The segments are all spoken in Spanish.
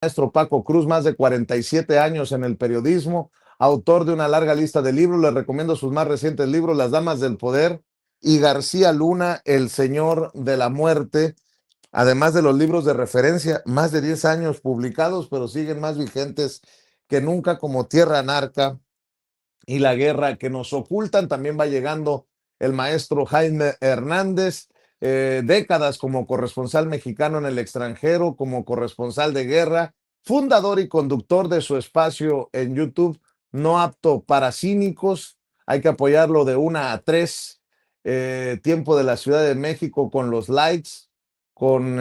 Maestro Paco Cruz, más de 47 años en el periodismo, autor de una larga lista de libros. Les recomiendo sus más recientes libros, Las Damas del Poder y García Luna, El Señor de la Muerte. Además de los libros de referencia, más de 10 años publicados, pero siguen más vigentes que nunca, como Tierra Narca y La Guerra que nos ocultan. También va llegando el maestro Jaime Hernández, décadas como corresponsal mexicano en el extranjero, como corresponsal de guerra, fundador y conductor de su espacio en YouTube, No Apto para Cínicos. Hay que apoyarlo de 1 a 3. Tiempo de la Ciudad de México, con los likes, con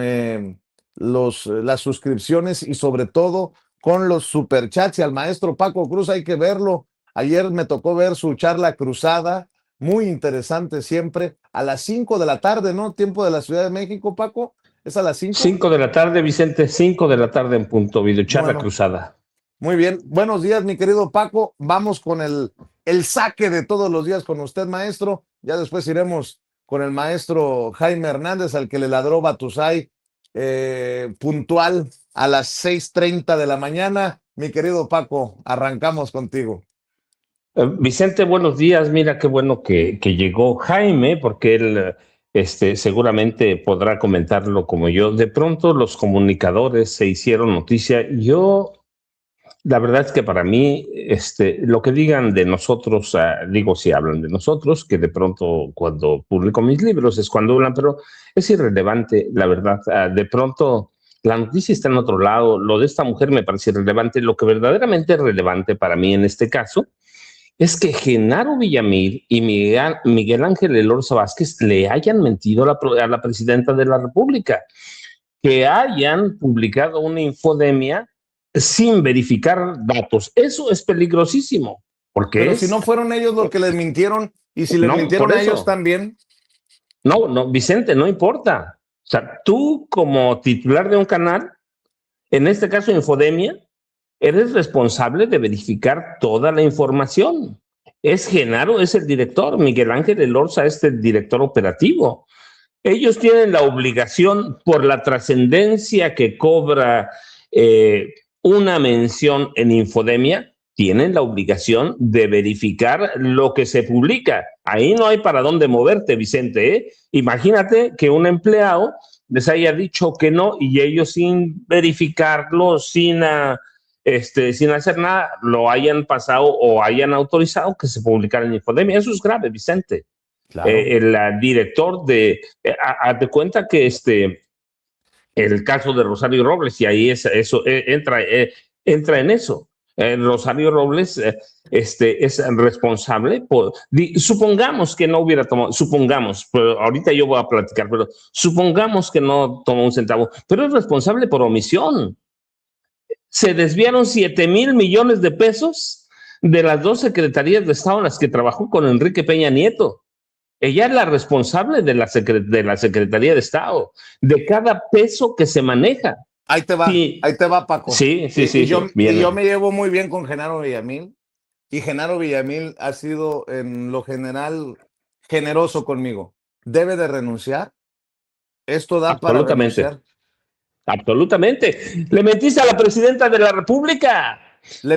las suscripciones y sobre todo con los superchats. Y al maestro Paco Cruz hay que verlo. Ayer me tocó ver su charla cruzada, muy interesante siempre, a las 5 de la tarde, ¿no? Tiempo de la Ciudad de México, Paco, ¿es a las 5? 5 de la tarde, Vicente, 5 de la tarde en punto, videocharla Bueno, cruzada. muy bien. Buenos días, mi querido Paco. Vamos con el saque de todos los días con usted, maestro. Ya después iremos con el maestro Jaime Hernández, al que le ladró Batusay, puntual a las 6:30 de la mañana. Mi querido Paco, arrancamos contigo. Vicente, buenos días. Mira qué bueno que llegó Jaime, porque él seguramente podrá comentarlo como yo. De pronto los comunicadores se hicieron noticia. La verdad es que para mí, lo que digan de nosotros, digo, si hablan de nosotros, que de pronto cuando publico mis libros es cuando hablan, pero es irrelevante, la verdad. De pronto la noticia está en otro lado. Lo de esta mujer me parece irrelevante. Lo que verdaderamente es relevante para mí en este caso es que Genaro Villamil y Miguel Ángel Elorza Vázquez le hayan mentido a la presidenta de la República, que hayan publicado una infodemia sin verificar datos. Eso es peligrosísimo, porque Pero si no fueron ellos los que les mintieron, y si les no, mintieron por a ellos eso, también. no, Vicente, no importa. O sea, tú como titular de un canal, en este caso Infodemia, eres responsable de verificar toda la información. Es Genaro, es el director, Miguel Ángel Elorza es el director operativo. Ellos tienen la obligación, por la trascendencia que cobra una mención en Infodemia, tienen la obligación de verificar lo que se publica. Ahí no hay para dónde moverte, Vicente, ¿eh? Imagínate que un empleado les haya dicho que no y ellos sin verificarlo, sin hacer nada, lo hayan pasado o hayan autorizado que se publicara en Infodemia. Eso es grave, Vicente. Claro. El director de... Haz de cuenta que el caso de Rosario Robles, y ahí entra en eso. Rosario Robles es responsable supongamos que no hubiera tomado, supongamos, pero ahorita yo voy a platicar, pero supongamos que no tomó un centavo, pero es responsable por omisión. Se desviaron 7,000 millones de pesos de las 2 secretarías de Estado en las que trabajó con Enrique Peña Nieto. Ella es la responsable de la Secretaría de Estado, de cada peso que se maneja. Ahí te va, Sí, ahí te va, Paco. sí, Y yo viene. me llevo muy bien con Genaro Villamil, y Genaro Villamil ha sido en lo general generoso conmigo. ¿Debe de renunciar? ¿Esto da para Absolutamente, renunciar? absolutamente. Le mentiste a la presidenta de la República.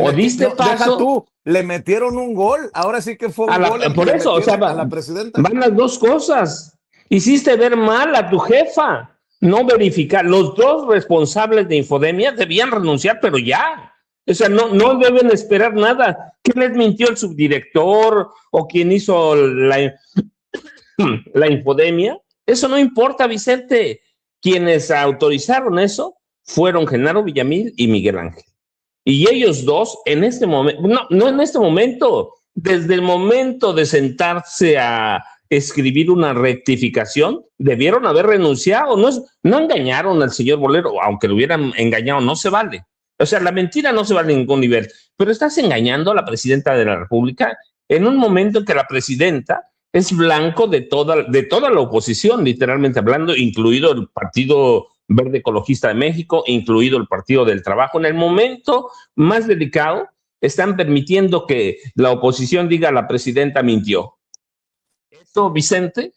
O diste No, deja paso tú, le metieron un gol. Ahora sí que fue un gol el que por le eso, o sea, metieron a la presidenta. van las dos cosas. Hiciste ver mal a tu jefa, no verificar. Los dos responsables de Infodemia debían renunciar, pero ya. O sea, no deben esperar nada. ¿Qué les mintió el subdirector o quien hizo la Infodemia? Eso no importa, Vicente. Quienes autorizaron eso fueron Genaro Villamil y Miguel Ángel. Y ellos dos, en este momento, no en este momento, desde el momento de sentarse a escribir una rectificación, debieron haber renunciado. No engañaron al señor Bolero, aunque lo hubieran engañado, no se vale. O sea, la mentira no se vale en ningún nivel. Pero estás engañando a la presidenta de la República en un momento en que la presidenta es blanco de toda la oposición, literalmente hablando, incluido el Partido Verde Ecologista de México, incluido el Partido del Trabajo. En el momento más delicado, están permitiendo que la oposición diga la presidenta mintió. Esto, Vicente,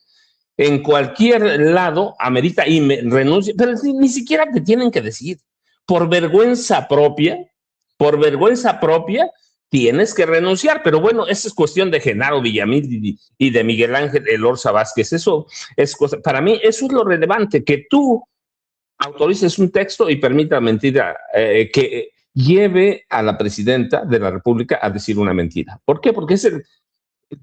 en cualquier lado amerita y renuncia, pero ni siquiera te tienen que decir. por por vergüenza propia, tienes que renunciar. Pero bueno, esa es cuestión de Genaro Villamil y de Miguel Ángel Elorza Vázquez. Eso es cosa, para mí, eso es lo relevante, que tú autorices un texto y permita mentira, que lleve a la presidenta de la República a decir una mentira. ¿Por qué? Porque es el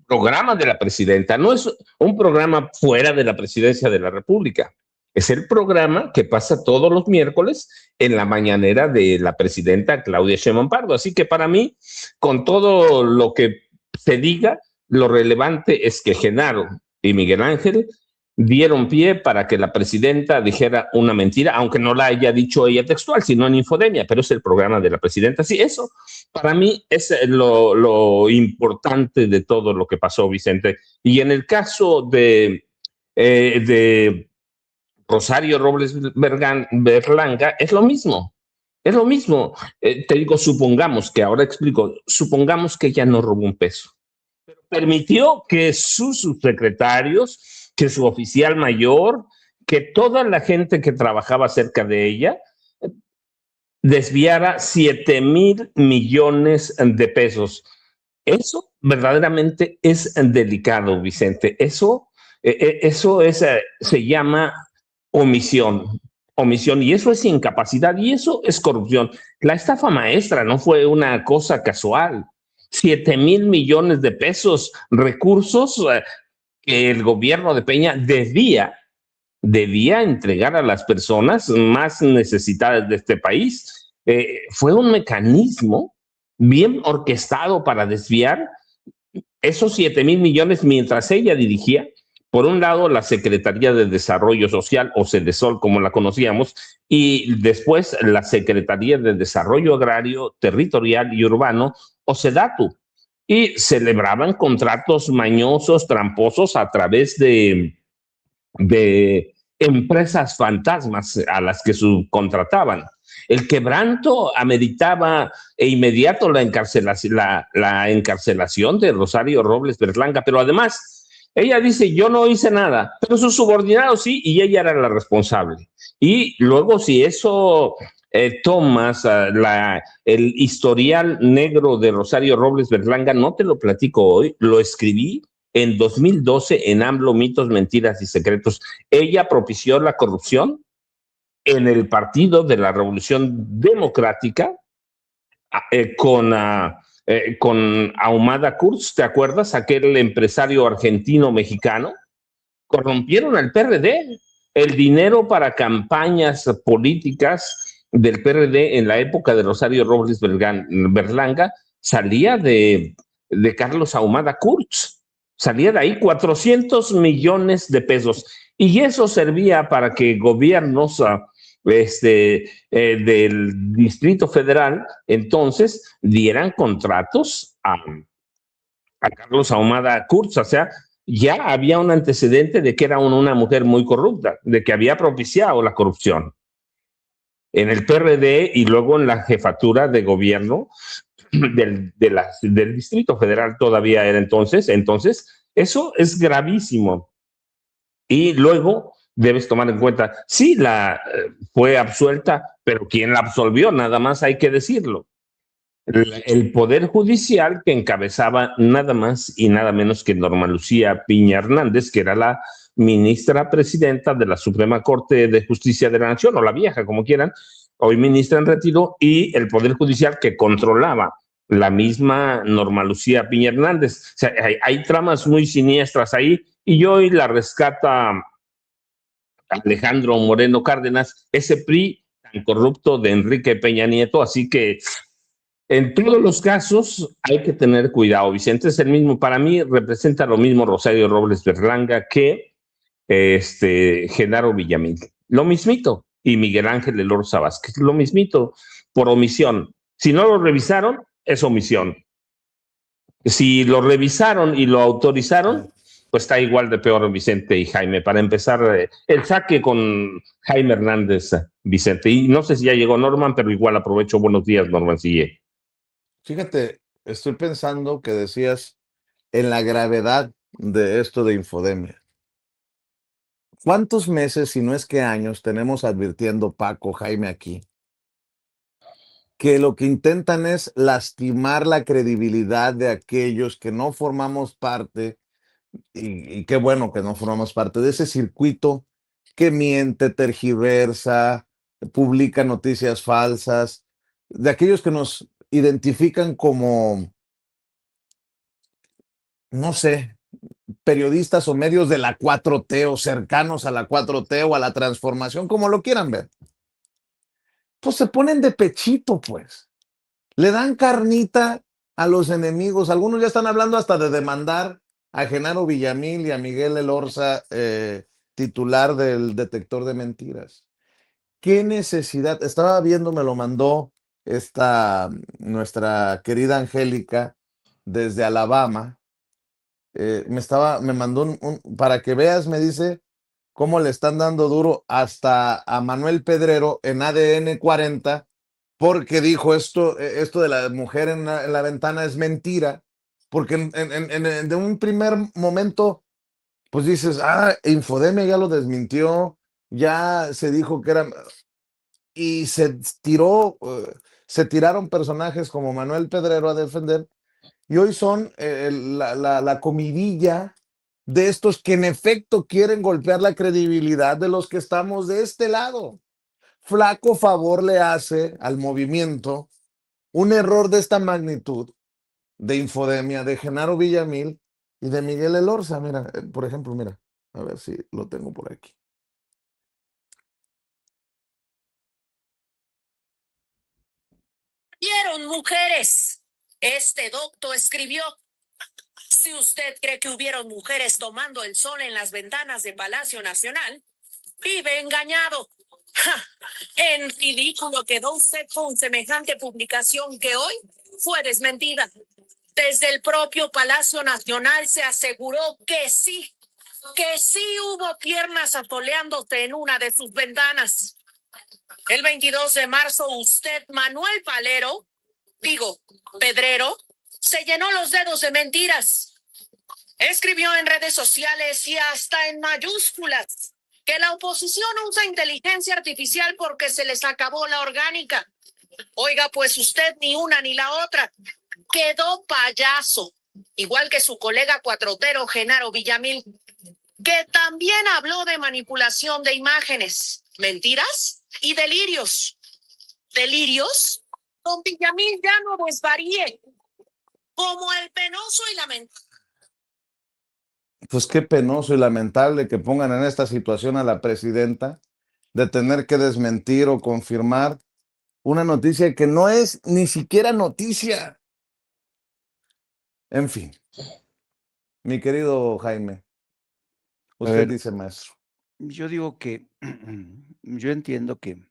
programa de la presidenta, no es un programa fuera de la presidencia de la República. Es el programa que pasa todos los miércoles en la mañanera de la presidenta Claudia Sheinbaum Pardo. Así que para mí, con todo lo que se diga, lo relevante es que Genaro y Miguel Ángel dieron pie para que la presidenta dijera una mentira, aunque no la haya dicho ella textual, sino en Infodemia, pero es el programa de la presidenta. Sí, eso para mí es lo importante de todo lo que pasó, Vicente. Y en el caso de Rosario Robles Berlanga, es lo mismo. Es lo mismo. Te digo, supongamos que, ahora explico, supongamos que ella no robó un peso. Permitió que sus subsecretarios, que su oficial mayor, que toda la gente que trabajaba cerca de ella desviara 7,000 millones de pesos. Eso verdaderamente es delicado, Vicente. Eso se llama omisión. Omisión, y eso es incapacidad, y eso es corrupción. La estafa maestra no fue una cosa casual. 7,000 millones de pesos, recursos que el gobierno de Peña debía entregar a las personas más necesitadas de este país. Fue un mecanismo bien orquestado para desviar esos 7,000 millones mientras ella dirigía, por un lado, la Secretaría de Desarrollo Social, o CEDESOL, como la conocíamos, y después la Secretaría de Desarrollo Agrario, Territorial y Urbano, o SEDATU. Y celebraban contratos mañosos, tramposos, a través de empresas fantasmas a las que subcontrataban. El quebranto ameritaba inmediato la encarcelación de Rosario Robles Berlanga, pero además ella dice, yo no hice nada, pero sus subordinados sí, y ella era la responsable. Y luego, si eso tomas el historial negro de Rosario Robles Berlanga, no te lo platico hoy, lo escribí en 2012 en AMLO, mitos, mentiras y secretos. Ella propició la corrupción en el Partido de la Revolución Democrática, con Ahumada Kurz, ¿te acuerdas? Aquel empresario argentino-mexicano. Corrompieron al PRD. El dinero para campañas políticas del PRD en la época de Rosario Robles Berlanga salía de Carlos Ahumada Kurz. Salía de ahí 400 millones de pesos. Y eso servía para que gobiernos del Distrito Federal entonces dieran contratos a Carlos Ahumada Kurz. O sea, ya había un antecedente de que era una mujer muy corrupta, de que había propiciado la corrupción en el PRD y luego en la jefatura de gobierno del Distrito Federal todavía era entonces. Entonces, eso es gravísimo. Y luego debes tomar en cuenta, sí, fue absuelta, pero ¿quién la absolvió? Nada más hay que decirlo. El Poder Judicial, que encabezaba nada más y nada menos que Norma Lucía Piña Hernández, que era la ministra presidenta de la Suprema Corte de Justicia de la Nación, o la vieja, como quieran, hoy ministra en retiro, y el Poder Judicial que controlaba la misma Norma Lucía Piña Hernández. O sea, hay tramas muy siniestras ahí, y hoy la rescata Alejandro Moreno Cárdenas, ese PRI tan corrupto de Enrique Peña Nieto. Así que en todos los casos hay que tener cuidado. Vicente, es el mismo, para mí representa lo mismo Rosario Robles Berlanga que Genaro Villamil. Lo mismito. Y Miguel Ángel Elorza Vázquez, lo mismito, por omisión. Si no lo revisaron, es omisión. Si lo revisaron y lo autorizaron, pues está igual de peor Vicente y Jaime. Para empezar, el saque con Jaime Hernández, Vicente. Y no sé si ya llegó Norman, pero igual aprovecho. Buenos días, Norman Sille. Fíjate, estoy pensando que decías en la gravedad de esto de Infodemia. ¿Cuántos meses, si no es que años, tenemos advirtiendo Paco, Jaime aquí? que lo que intentan es lastimar la credibilidad de aquellos que no formamos parte, y qué bueno que no formamos parte de ese circuito que miente, tergiversa, publica noticias falsas, de aquellos que nos identifican como, no sé, periodistas o medios de la 4T o cercanos a la 4T o a la transformación, como lo quieran ver. Pues se ponen de pechito, pues. Le dan carnita a los enemigos. Algunos ya están hablando hasta de demandar a Genaro Villamil y a Miguel Elorza, titular del detector de mentiras. ¿Qué necesidad? Estaba viendo, me lo mandó esta nuestra querida Angélica desde Alabama. Me mandó para que veas, me dice, cómo le están dando duro hasta a Manuel Pedrero en ADN 40, porque dijo esto de la mujer en la ventana es mentira, porque de un primer momento, pues dices, Infodemia ya lo desmintió, ya se dijo que era, y se tiraron personajes como Manuel Pedrero a defender, y hoy son la comidilla de estos que en efecto quieren golpear la credibilidad de los que estamos de este lado. Flaco favor le hace al movimiento un error de esta magnitud de Infodemia, de Genaro Villamil y de Miguel Elorza. Mira, por ejemplo, mira, a ver si lo tengo por aquí. Vieron mujeres. Este doctor escribió: si usted cree que hubieron mujeres tomando el sol en las ventanas de Palacio Nacional, vive engañado. ¡Ja! En ridículo quedó usted con semejante publicación que hoy fue desmentida. Desde el propio Palacio Nacional se aseguró que sí hubo piernas atoleándose en una de sus ventanas. El 22 de marzo usted, Manuel Pedrero, se llenó los dedos de mentiras. Escribió en redes sociales y hasta en mayúsculas que la oposición usa inteligencia artificial porque se les acabó la orgánica. Oiga, pues usted ni una ni la otra. Quedó payaso, igual que su colega cuatrotero Genaro Villamil, que también habló de manipulación de imágenes, mentiras y delirios. ¿Delirios? Don Villamil ya no desvaríe, como el penoso y lamentable. Pues qué penoso y lamentable que pongan en esta situación a la presidenta de tener que desmentir o confirmar una noticia que no es ni siquiera noticia. En fin, mi querido Jaime, A usted ver, dice, maestro. yo digo que yo entiendo que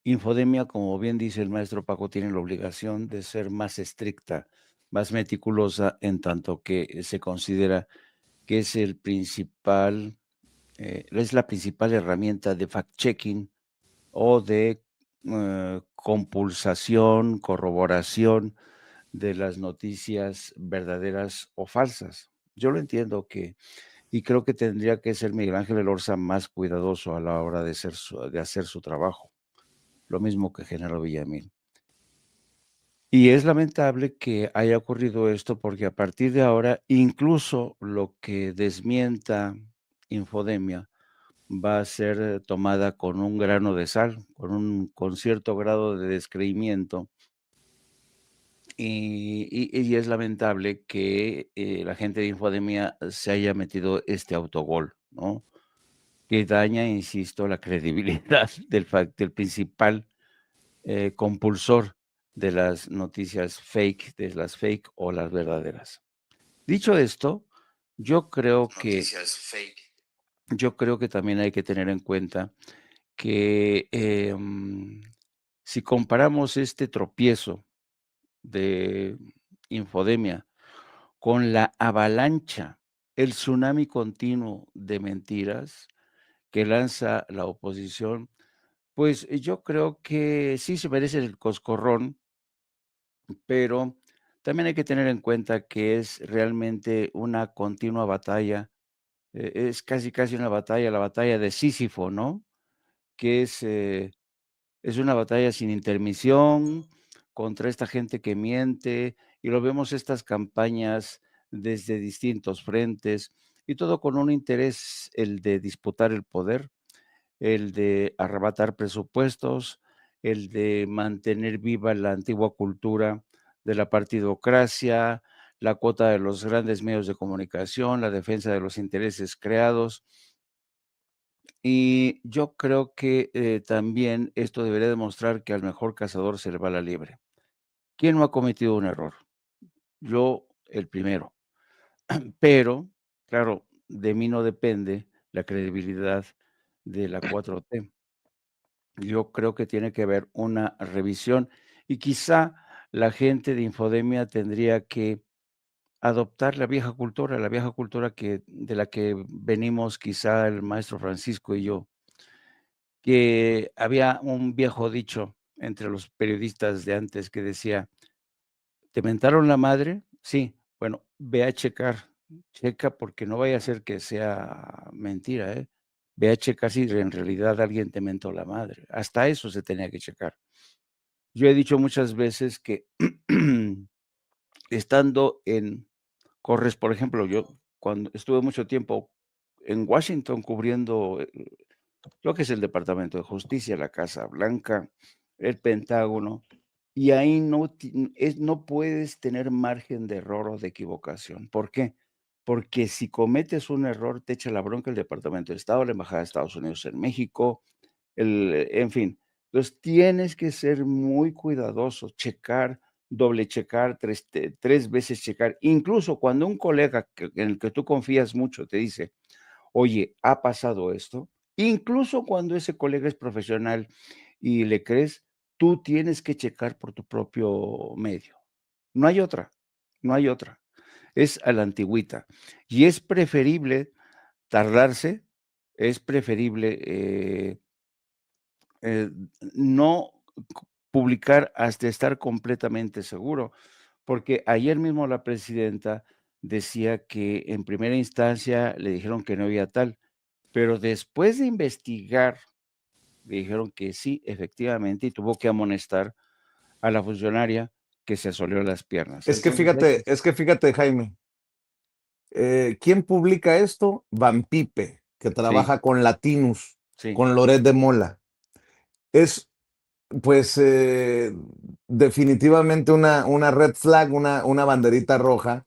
Infodemia, como bien dice el maestro Paco, tiene la obligación de ser más estricta, más meticulosa, en tanto que se considera que es es la principal herramienta de fact-checking o de compulsación, corroboración de las noticias verdaderas o falsas. Yo lo entiendo y creo que tendría que ser Miguel Ángel Elorza más cuidadoso a la hora de hacer su trabajo, lo mismo que Genaro Villamil. Y es lamentable que haya ocurrido esto porque a partir de ahora, incluso lo que desmienta Infodemia va a ser tomada con un grano de sal, con cierto grado de descreimiento. Y es lamentable que la gente de Infodemia se haya metido este autogol, ¿no? Que daña, insisto, la credibilidad del principal compulsor de las noticias fake, de las fake o las verdaderas. Dicho esto, yo creo que también hay que tener en cuenta que si comparamos este tropiezo de Infodemia con la avalancha, el tsunami continuo de mentiras que lanza la oposición, pues yo creo que sí se merece el coscorrón, pero también hay que tener en cuenta que es realmente una continua batalla, es casi una batalla, la batalla de Sísifo, ¿no? Que es Es una batalla sin intermisión contra esta gente que miente, y lo vemos estas campañas desde distintos frentes, y todo con un interés, el de disputar el poder, el de arrebatar presupuestos, el de mantener viva la antigua cultura de la partidocracia, la cuota de los grandes medios de comunicación, la defensa de los intereses creados. Y yo creo que también esto debería demostrar que al mejor cazador se le va la liebre. ¿Quién no ha cometido un error? Yo, el primero. Pero, claro, de mí no depende la credibilidad de la 4T. Yo creo que tiene que haber una revisión, y quizá la gente de Infodemia tendría que adoptar la vieja cultura que de la que venimos quizá el maestro Francisco y yo, que había un viejo dicho entre los periodistas de antes que decía: ¿te mentaron la madre? Sí, bueno, ve a checar, checa porque no vaya a ser que sea mentira, ¿eh? Ve a checar si en realidad alguien te mentó la madre. Hasta eso se tenía que checar. Yo he dicho muchas veces que estando en por ejemplo, yo cuando estuve mucho tiempo en Washington cubriendo lo que es el Departamento de Justicia, la Casa Blanca, el Pentágono, y ahí no puedes tener margen de error o de equivocación. ¿Por qué? Porque si cometes un error, te echa la bronca el Departamento de Estado, la Embajada de Estados Unidos en México, en fin. Entonces tienes que ser muy cuidadoso, checar, doble checar, tres veces checar. Incluso cuando un colega en el que tú confías mucho te dice: oye, ha pasado esto, incluso cuando ese colega es profesional y le crees, tú tienes que checar por tu propio medio. No hay otra, no hay otra. Es a la antigüita. Y es preferible tardarse, es preferible eh, no publicar hasta estar completamente seguro, porque ayer mismo la presidenta decía que en primera instancia le dijeron que no había tal, pero después de investigar, le dijeron que sí, efectivamente, y tuvo que amonestar a la funcionaria que se asoleó las piernas. Entonces, Es que fíjate, Jaime, ¿quién publica esto? Van Pipe, que sí, trabaja con Latinus, sí. con Loret de Mola. Es, pues, definitivamente una red flag, una banderita roja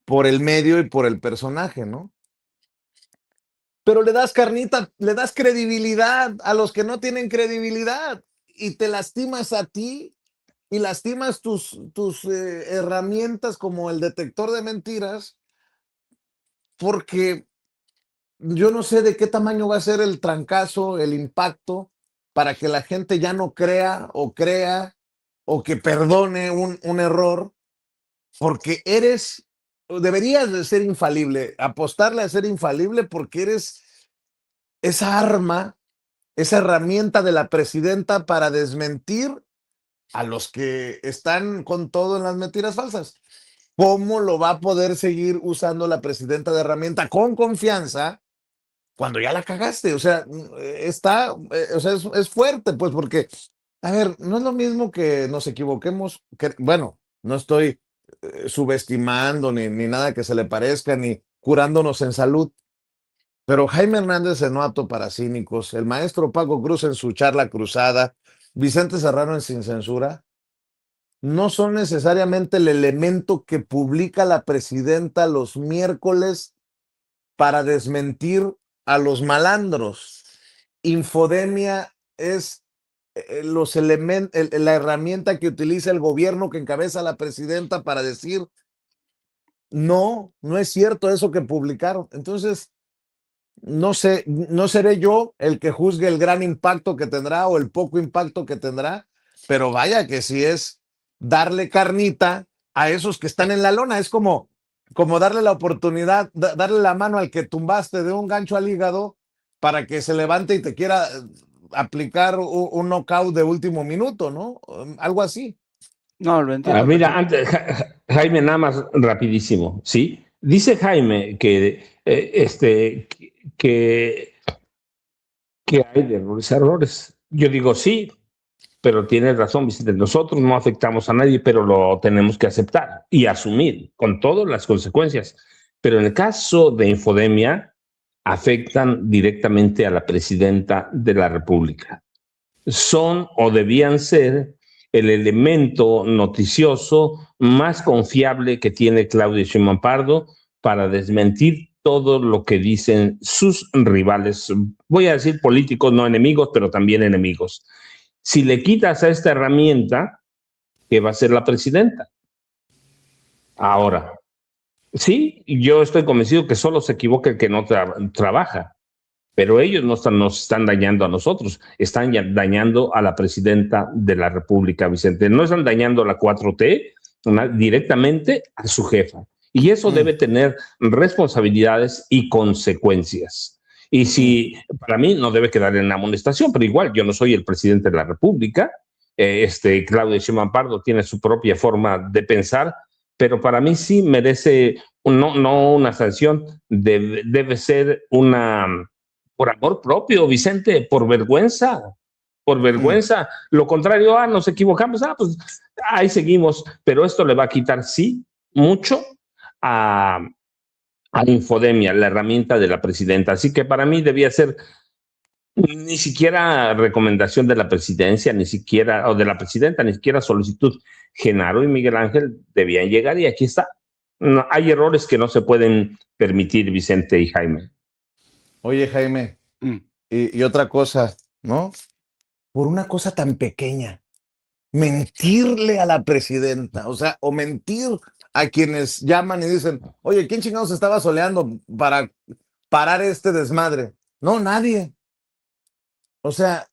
por el medio y por el personaje, ¿no? Pero le das carnita, le das credibilidad a los que no tienen credibilidad y te lastimas a ti y lastimas tus herramientas como el detector de mentiras, porque yo no sé de qué tamaño va a ser el trancazo, el impacto, para que la gente ya no crea o que perdone un error, porque deberías de ser infalible, apostarle a ser infalible porque eres esa arma, esa herramienta de la presidenta para desmentir a los que están con todo en las mentiras falsas. ¿Cómo lo va a poder seguir usando la presidenta de herramienta con confianza cuando ya la cagaste? O sea, o sea, es fuerte, pues, porque, a ver, no es lo mismo que nos equivoquemos, que, bueno, no estoy subestimando ni nada que se le parezca, ni curándonos en salud, pero Jaime Hernández en No Apto para Cínicos, el maestro Paco Cruz en su charla cruzada, Vicente Serrano en Sin Censura, no son necesariamente el elemento que publica la presidenta los miércoles para desmentir a los malandros. Infodemia es la herramienta que utiliza el gobierno que encabeza la presidenta para decir, no es cierto eso que publicaron. Entonces, no sé, no seré yo el que juzgue el gran impacto que tendrá o el poco impacto que tendrá, pero vaya que si es darle carnita a esos que están en la lona, es como darle la oportunidad, darle la mano al que tumbaste de un gancho al hígado para que se levante y te quiera aplicar un knockout de último minuto, ¿no? Algo así. No, lo entiendo Mira, perfecto. antes, Jaime, nada más rapidísimo, ¿sí? Dice Jaime que hay de errores a errores. Yo digo sí, Pero tienes razón, Vicente, nosotros no afectamos a nadie, pero lo tenemos que aceptar y asumir con todas las consecuencias. Pero en el caso de Infodemia, afectan directamente a la presidenta de la República. Son o debían ser el elemento noticioso más confiable que tiene Claudia Sheinbaum Pardo para desmentir todo lo que dicen sus rivales, voy a decir políticos, no enemigos, pero también enemigos. Si le quitas a esta herramienta, ¿qué va a ser la presidenta? Ahora, sí, yo estoy convencido que solo se equivoca el que no trabaja, pero ellos no nos están dañando a nosotros, están dañando a la presidenta de la República, Vicente. No están dañando a la 4T, directamente a su jefa. Y eso debe tener responsabilidades y consecuencias. Y si, para mí, no debe quedar en amonestación, pero igual yo no soy el presidente de la República, Claudia Sheinbaum Pardo tiene su propia forma de pensar, pero para mí sí merece, no una sanción, debe ser una, por amor propio, Vicente, por vergüenza. Por vergüenza. Lo contrario, nos equivocamos, pues ahí seguimos, pero esto le va a quitar, sí, mucho a Infodemia, la herramienta de la presidenta. Así que para mí debía ser ni siquiera recomendación de la presidencia, ni siquiera, o de la presidenta, ni siquiera solicitud. Genaro y Miguel Ángel debían llegar y aquí está. No, hay errores que no se pueden permitir, Vicente y Jaime. Oye, Jaime, y otra cosa, ¿no? Por una cosa tan pequeña, mentirle a la presidenta, o sea, o mentir a quienes llaman y dicen, oye, ¿quién chingados estaba soleando para parar este desmadre? No, nadie. O sea,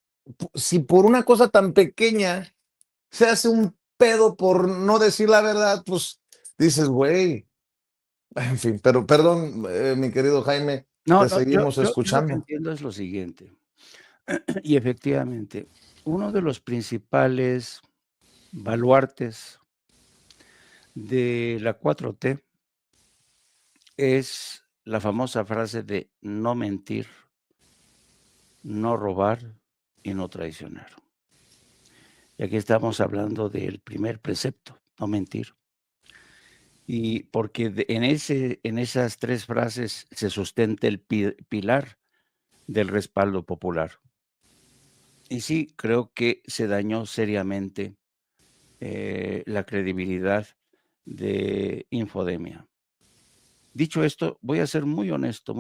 si por una cosa tan pequeña se hace un pedo por no decir la verdad, pues dices, güey, en fin, pero perdón, mi querido Jaime, te seguimos escuchando. Yo lo que entiendo es lo siguiente, y efectivamente, uno de los principales baluartes de la 4T es la famosa frase de no mentir, no robar y no traicionar. Y aquí estamos hablando del primer precepto, no mentir. Y porque en esas tres frases se sustenta el pilar del respaldo popular. Y sí, creo que se dañó seriamente la credibilidad de Infodemia. Dicho esto, voy a ser muy honesto.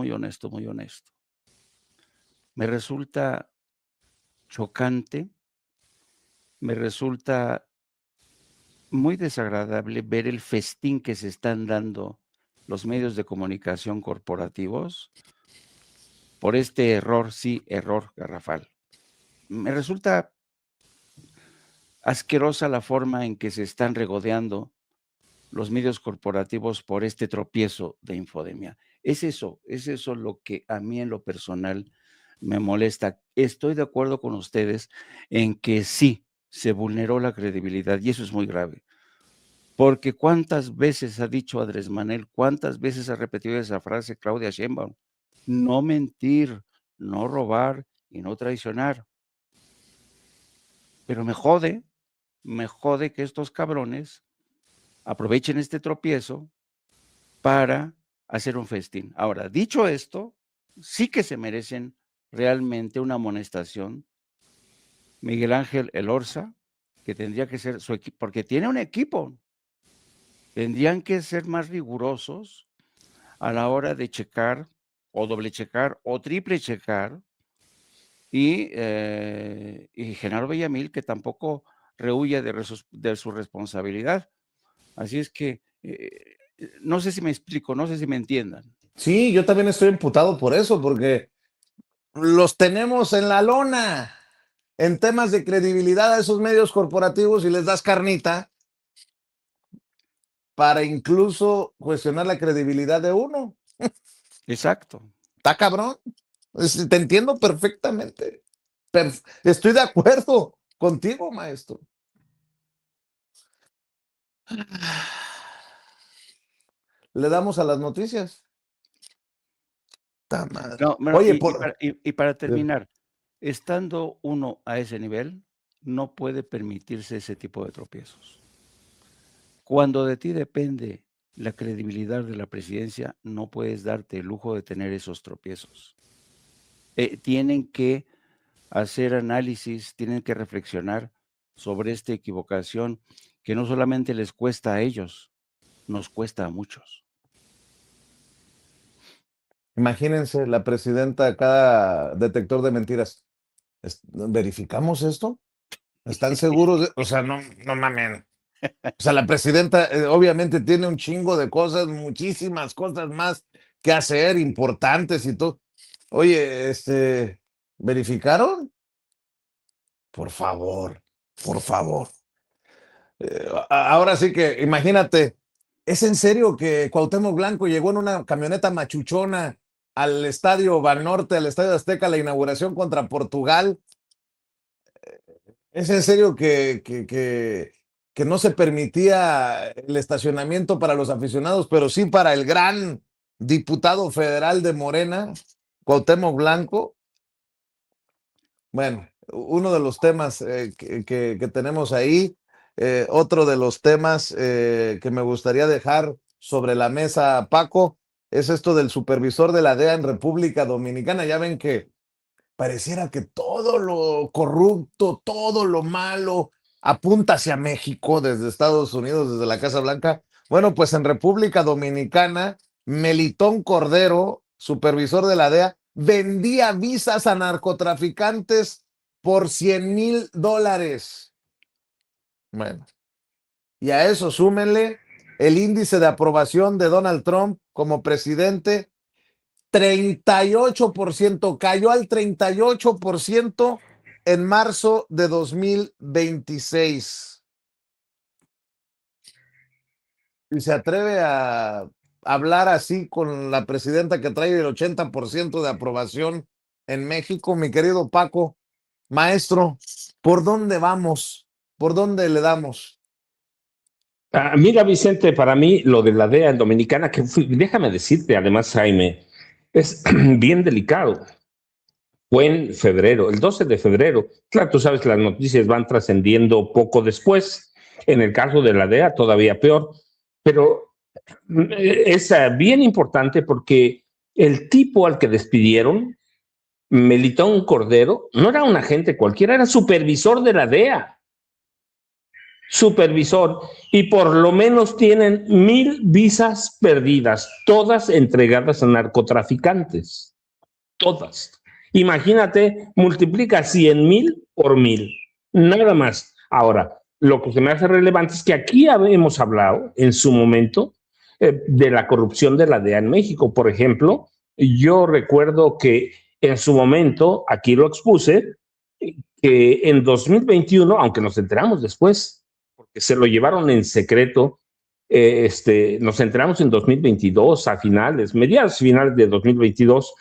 Me resulta chocante, me resulta muy desagradable ver el festín que se están dando los medios de comunicación corporativos por este error, sí, error garrafal. Me resulta asquerosa la forma en que se están regodeando los medios corporativos por este tropiezo de Infodemia. Es eso lo que a mí en lo personal me molesta. Estoy de acuerdo con ustedes en que sí, se vulneró la credibilidad y eso es muy grave. Porque ¿cuántas veces ha dicho Andrés Manuel, cuántas veces ha repetido esa frase Claudia Sheinbaum? No mentir, no robar y no traicionar. Pero me jode que estos cabrones aprovechen este tropiezo para hacer un festín. Ahora, dicho esto, sí que se merecen realmente una amonestación. Miguel Ángel Elorza, que tendría que ser su equipo, porque tiene un equipo, tendrían que ser más rigurosos a la hora de checar o doble checar o triple checar y Genaro Villamil, que tampoco rehuye de su responsabilidad. Así es que no sé si me explico, no sé si me entiendan. Sí, yo también estoy emputado por eso, porque los tenemos en la lona en temas de credibilidad a esos medios corporativos y les das carnita para incluso cuestionar la credibilidad de uno. Exacto. Está cabrón. Te entiendo perfectamente. Estoy de acuerdo contigo, maestro. Le damos a las noticias. No, Oye, y para terminar, estando uno a ese nivel, no puede permitirse ese tipo de tropiezos. Cuando de ti depende la credibilidad de la presidencia, no puedes darte el lujo de tener esos tropiezos. Tienen que hacer análisis, tienen que reflexionar sobre esta equivocación que no solamente les cuesta a ellos, nos cuesta a muchos. Imagínense la presidenta de cada detector de mentiras. ¿Verificamos esto? ¿Están seguros? O sea, no mamen. O sea, la presidenta obviamente tiene un chingo de cosas, muchísimas cosas más que hacer, importantes y todo. Oye, ¿verificaron? Por favor, por favor. Ahora sí que, imagínate, ¿es en serio que Cuauhtémoc Blanco llegó en una camioneta machuchona al estadio Banorte, al estadio Azteca, a la inauguración contra Portugal? ¿Es en serio que no se permitía el estacionamiento para los aficionados, pero sí para el gran diputado federal de Morena, Cuauhtémoc Blanco? Bueno, uno de los temas que tenemos ahí, otro de los temas que me gustaría dejar sobre la mesa, Paco, es esto del supervisor de la DEA en República Dominicana. Ya ven que pareciera que todo lo corrupto, todo lo malo apunta hacia México desde Estados Unidos, desde la Casa Blanca. Bueno, pues en República Dominicana, Melitón Cordero, supervisor de la DEA, vendía visas a narcotraficantes por $100,000. Bueno, y a eso súmenle el índice de aprobación de Donald Trump como presidente, 38%, cayó al 38% en marzo de 2026. Y se atreve a hablar así con la presidenta que trae el 80% de aprobación en México. Mi querido Paco, maestro, ¿por dónde vamos? ¿Por dónde le damos? Mira, Vicente, para mí lo de la DEA en Dominicana, déjame decirte, además, Jaime, es bien delicado. Fue en febrero, el 12 de febrero. Claro, tú sabes, las noticias van trascendiendo poco después. En el caso de la DEA, todavía peor. Pero es bien importante porque el tipo al que despidieron, Melitón Cordero, no era un agente cualquiera, era supervisor de la DEA. Supervisor, y por lo menos tienen 1,000 visas perdidas, todas entregadas a narcotraficantes. Todas. Imagínate, multiplica 100,000 por 1,000. Nada más. Ahora, lo que se me hace relevante es que aquí hemos hablado en su momento de la corrupción de la DEA en México. Por ejemplo, yo recuerdo que en su momento, aquí lo expuse, que en 2021, aunque nos enteramos después, porque se lo llevaron en secreto, nos enteramos en 2022, a mediados finales de 2022,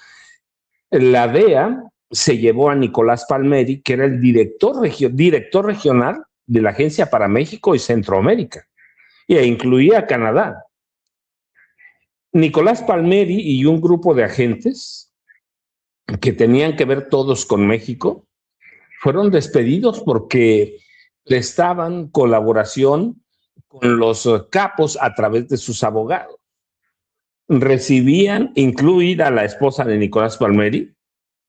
la DEA se llevó a Nicolás Palmeri, que era el director regional de la Agencia para México y Centroamérica, e incluía a Canadá. Nicolás Palmeri y un grupo de agentes que tenían que ver todos con México fueron despedidos porque prestaban colaboración con los capos a través de sus abogados. Recibían, incluida la esposa de Nicolás Palmeri,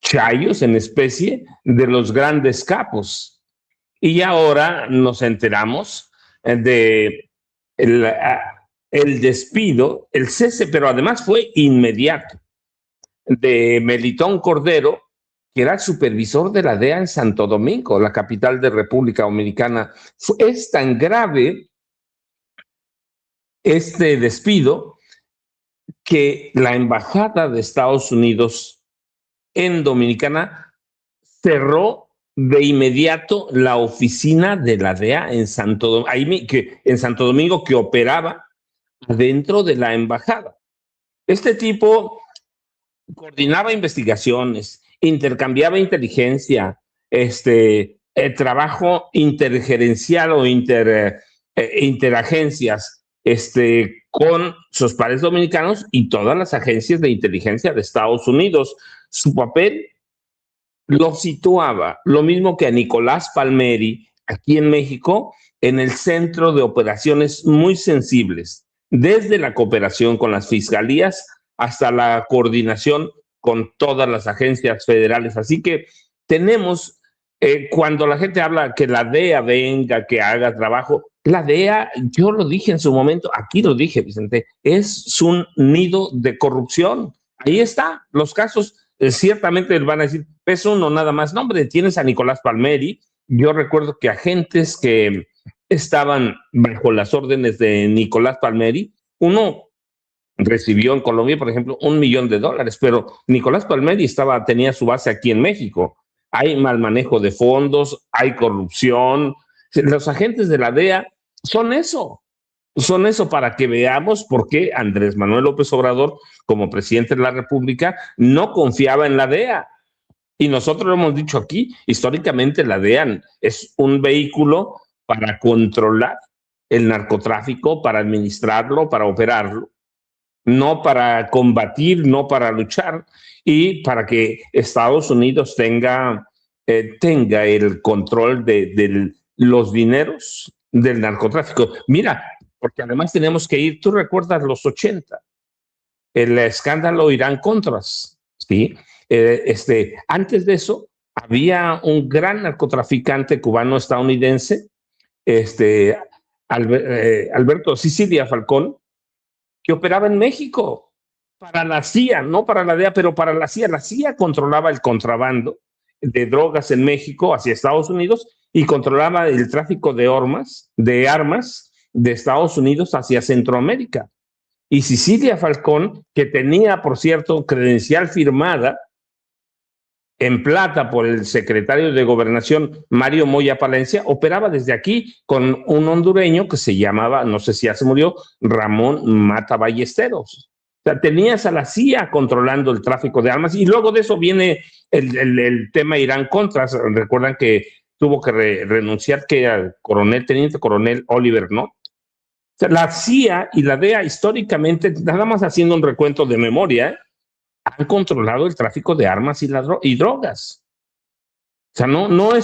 chayos en especie de los grandes capos. Y ahora nos enteramos de el despido, el cese, pero además fue inmediato, de Melitón Cordero, que era supervisor de la DEA en Santo Domingo, la capital de República Dominicana. Es tan grave este despido que la embajada de Estados Unidos en Dominicana cerró de inmediato la oficina de la DEA en Santo Domingo, que operaba dentro de la embajada. Este tipo coordinaba investigaciones, intercambiaba inteligencia, trabajo intergerencial o interagencias con sus pares dominicanos y todas las agencias de inteligencia de Estados Unidos. Su papel lo situaba, lo mismo que a Nicolás Palmieri, aquí en México, en el centro de operaciones muy sensibles, desde la cooperación con las fiscalías hasta la coordinación con todas las agencias federales. Así que tenemos, cuando la gente habla que la DEA venga, que haga trabajo, la DEA, yo lo dije en su momento, aquí lo dije, Vicente, es un nido de corrupción. Ahí está, los casos ciertamente van a decir, es uno nada más. No, hombre, tienes a Nicolás Palmieri. Yo recuerdo que agentes que estaban bajo las órdenes de Nicolás Palmieri, uno recibió en Colombia, por ejemplo, $1 millón, pero Nicolás Palmieri tenía su base aquí en México. Hay mal manejo de fondos, hay corrupción. Los agentes de la DEA son eso para que veamos por qué Andrés Manuel López Obrador, como presidente de la República, no confiaba en la DEA. Y nosotros lo hemos dicho aquí, históricamente la DEA es un vehículo para controlar el narcotráfico, para administrarlo, para operarlo, no para combatir, no para luchar, y para que Estados Unidos tenga el control de los dineros del narcotráfico. Mira, porque además tenemos que ir, tú recuerdas los 80, el escándalo Irán-Contras, ¿sí? Antes de eso, había un gran narcotraficante cubano-estadounidense, Alberto Sicilia Falcón, que operaba en México para la CIA, no para la DEA, pero para la CIA. La CIA controlaba el contrabando de drogas en México hacia Estados Unidos y controlaba el tráfico de armas de Estados Unidos hacia Centroamérica. Y Sicilia Falcón, que tenía, por cierto, credencial firmada en plata por el secretario de Gobernación, Mario Moya Palencia, operaba desde aquí con un hondureño que se llamaba, no sé si ya se murió, Ramón Mata Ballesteros. O sea, tenías a la CIA controlando el tráfico de armas, y luego de eso viene el tema Irán-Contras. Recuerdan que tuvo que renunciar que al teniente coronel Oliver, ¿no? O sea, la CIA y la DEA históricamente, nada más haciendo un recuento de memoria, han controlado el tráfico de armas y drogas. O sea, no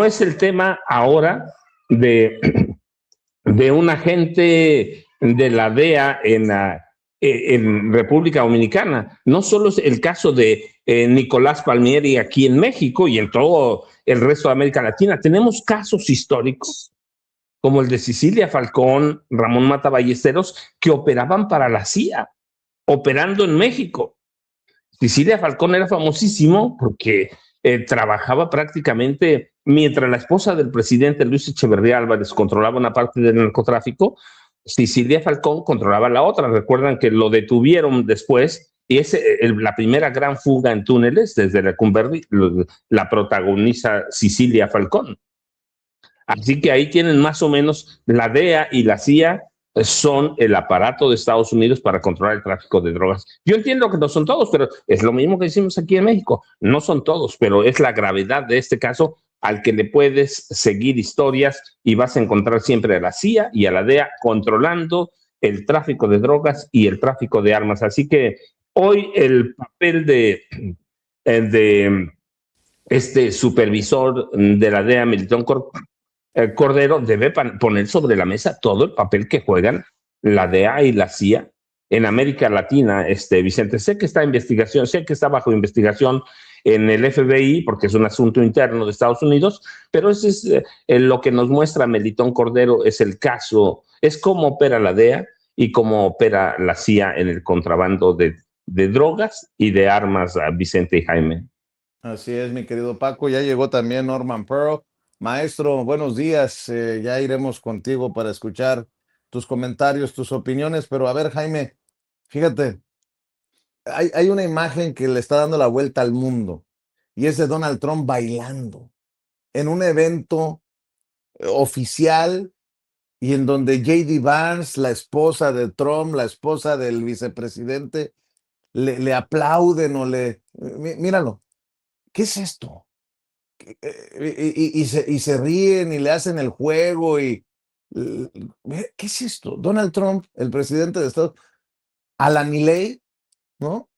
es el tema ahora de un agente de la DEA en República Dominicana. No solo es el caso de Nicolás Palmieri aquí en México y en todo el resto de América Latina. Tenemos casos históricos como el de Sicilia Falcón, Ramón Mata Ballesteros, que operaban para la CIA, operando en México. Sicilia Falcón era famosísimo porque trabajaba prácticamente, mientras la esposa del presidente Luis Echeverría Álvarez controlaba una parte del narcotráfico, Sicilia Falcón controlaba la otra. Recuerdan que lo detuvieron después, y la primera gran fuga en túneles desde Lecumberri la protagoniza Sicilia Falcón. Así que ahí tienen más o menos la DEA y la CIA son el aparato de Estados Unidos para controlar el tráfico de drogas. Yo entiendo que no son todos, pero es lo mismo que decimos aquí en México. No son todos, pero es la gravedad de este caso al que le puedes seguir historias y vas a encontrar siempre a la CIA y a la DEA controlando el tráfico de drogas y el tráfico de armas. Así que hoy el papel de este supervisor de la DEA, Melitón Cordero, debe poner sobre la mesa todo el papel que juegan la DEA y la CIA en América Latina. Vicente, sé que está bajo investigación en el FBI porque es un asunto interno de Estados Unidos, pero ese es lo que nos muestra Melitón Cordero, es el caso, es cómo opera la DEA y cómo opera la CIA en el contrabando de drogas y de armas, Vicente y Jaime. Así es, mi querido Paco. Ya llegó también Norman Pearl. Maestro, buenos días. Ya iremos contigo para escuchar tus comentarios, tus opiniones. Pero a ver, Jaime, fíjate, hay una imagen que le está dando la vuelta al mundo y es de Donald Trump bailando en un evento oficial y en donde J.D. Vance, la esposa de Trump, la esposa del vicepresidente, le aplauden míralo. ¿Qué es esto? Y se ríen y le hacen el juego ¿qué es esto? Donald Trump, el presidente de Estados Unidos, Alan Milei, ¿no?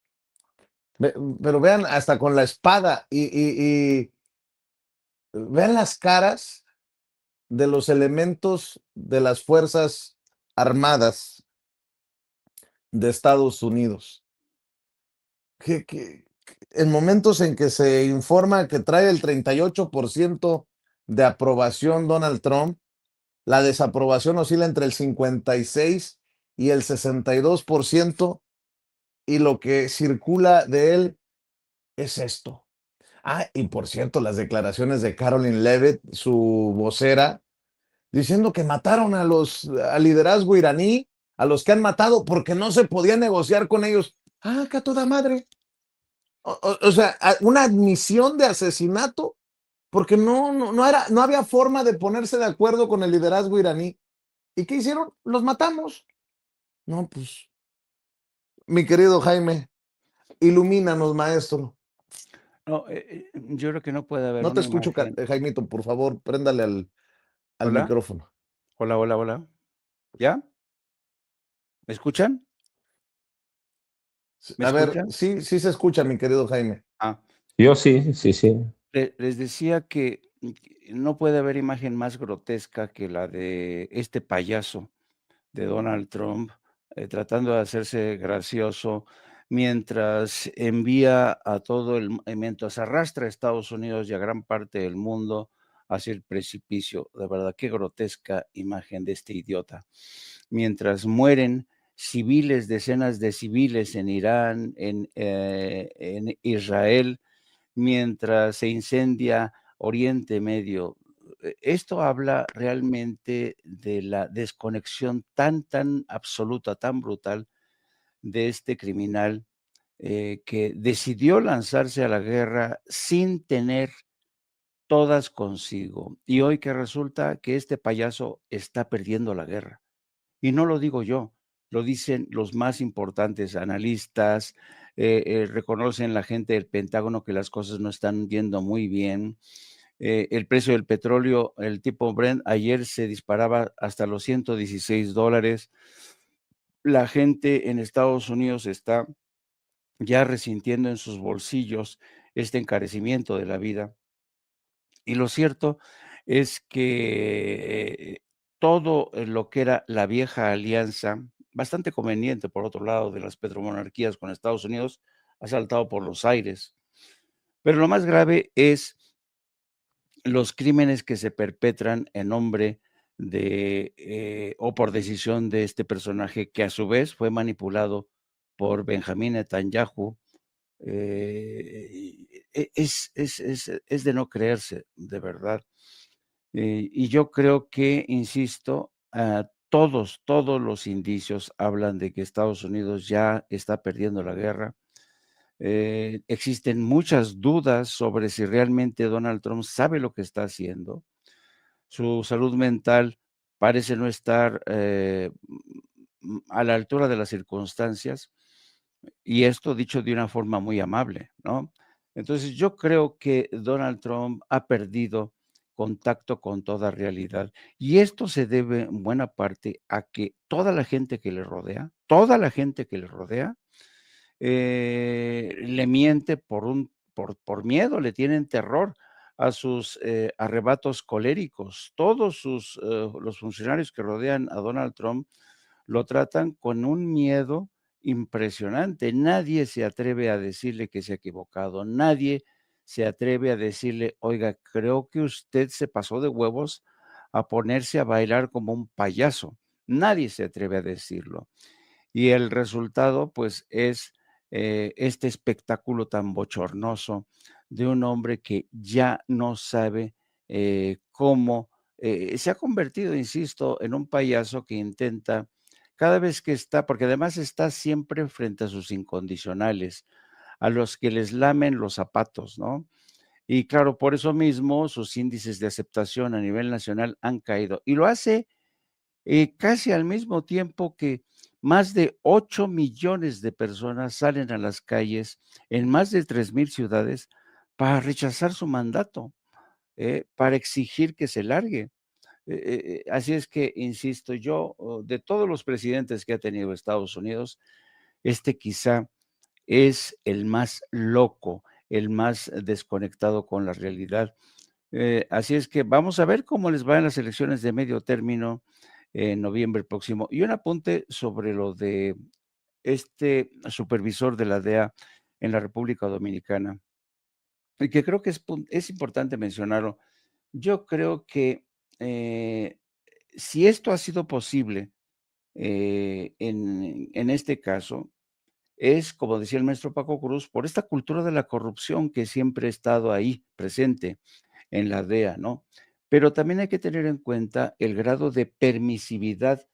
Pero vean, hasta con la espada y vean las caras de los elementos de las Fuerzas Armadas de Estados Unidos. En momentos en que se informa que trae el 38% de aprobación Donald Trump, la desaprobación oscila entre el 56 y el 62%, y lo que circula de él es esto. Y por cierto, las declaraciones de Caroline Levitt, su vocera, diciendo que mataron al liderazgo iraní, a los que han matado porque no se podía negociar con ellos. Que a toda madre. O sea, una admisión de asesinato porque no había forma de ponerse de acuerdo con el liderazgo iraní. ¿Y qué hicieron? Los matamos. No, pues, mi querido Jaime, ilumínanos, maestro. No, yo creo que no puede haber No te una escucho, imagen. Jaimito, por favor, préndale al Hola, micrófono. hola, hola, hola. ¿Ya? ¿Me escuchan? ¿Me A ver, escuchan? sí, sí se escucha, mi querido Jaime. Ah, Yo sí, sí, sí. les decía que no puede haber imagen más grotesca que la de este payaso de Donald Trump, tratando de hacerse gracioso mientras envía a todo mientras arrastra a Estados Unidos y a gran parte del mundo hacia el precipicio. De verdad, qué grotesca imagen de este idiota. Mientras mueren civiles, decenas de civiles en Irán, en Israel, mientras se incendia Oriente Medio. Esto habla realmente de la desconexión tan absoluta, tan brutal de este criminal que decidió lanzarse a la guerra sin tener todas consigo. Y hoy que resulta que este payaso está perdiendo la guerra. Y no lo digo yo, lo dicen los más importantes analistas, reconocen la gente del Pentágono que las cosas no están yendo muy bien. El precio del petróleo, el tipo Brent, ayer se disparaba hasta los $116. La gente en Estados Unidos está ya resintiendo en sus bolsillos este encarecimiento de la vida. Y lo cierto es que todo lo que era la vieja alianza, bastante conveniente por otro lado de las petromonarquías con Estados Unidos, ha saltado por los aires. Pero lo más grave es los crímenes que se perpetran en nombre de o por decisión de este personaje que a su vez fue manipulado por Benjamín Netanyahu. Es de no creerse, de verdad. Y yo creo que, insisto, todos los indicios hablan de que Estados Unidos ya está perdiendo la guerra. Existen muchas dudas sobre si realmente Donald Trump sabe lo que está haciendo. Su salud mental parece no estar a la altura de las circunstancias, y esto dicho de una forma muy amable, ¿no? Entonces, yo creo que Donald Trump ha perdido contacto con toda realidad, y esto se debe en buena parte a que toda la gente que le rodea, le miente por miedo, le tienen terror a sus arrebatos coléricos. Todos los funcionarios que rodean a Donald Trump lo tratan con un miedo impresionante. Nadie se atreve a decirle que se ha equivocado. Nadie se atreve a decirle, oiga, creo que usted se pasó de huevos a ponerse a bailar como un payaso. Nadie se atreve a decirlo. Y el resultado, pues, es este espectáculo tan bochornoso de un hombre que ya no sabe cómo, se ha convertido, insisto, en un payaso que intenta cada vez que está, porque además está siempre frente a sus incondicionales, a los que les lamen los zapatos, ¿no? Y claro, por eso mismo sus índices de aceptación a nivel nacional han caído. Y lo hace casi al mismo tiempo que más de 8 millones de personas salen a las calles en más de 3,000 ciudades para rechazar su mandato, para exigir que se largue. Así es que, insisto, yo, de todos los presidentes que ha tenido Estados Unidos, este quizá es el más loco, el más desconectado con la realidad. Así es que vamos a ver cómo les va en las elecciones de medio término en noviembre próximo. Y un apunte sobre lo de este supervisor de la DEA en la República Dominicana, y que creo que es importante mencionarlo. Yo creo que si esto ha sido posible en este caso, es, como decía el maestro Paco Cruz, por esta cultura de la corrupción que siempre ha estado ahí presente en la DEA, ¿no? Pero también hay que tener en cuenta el grado de permisividad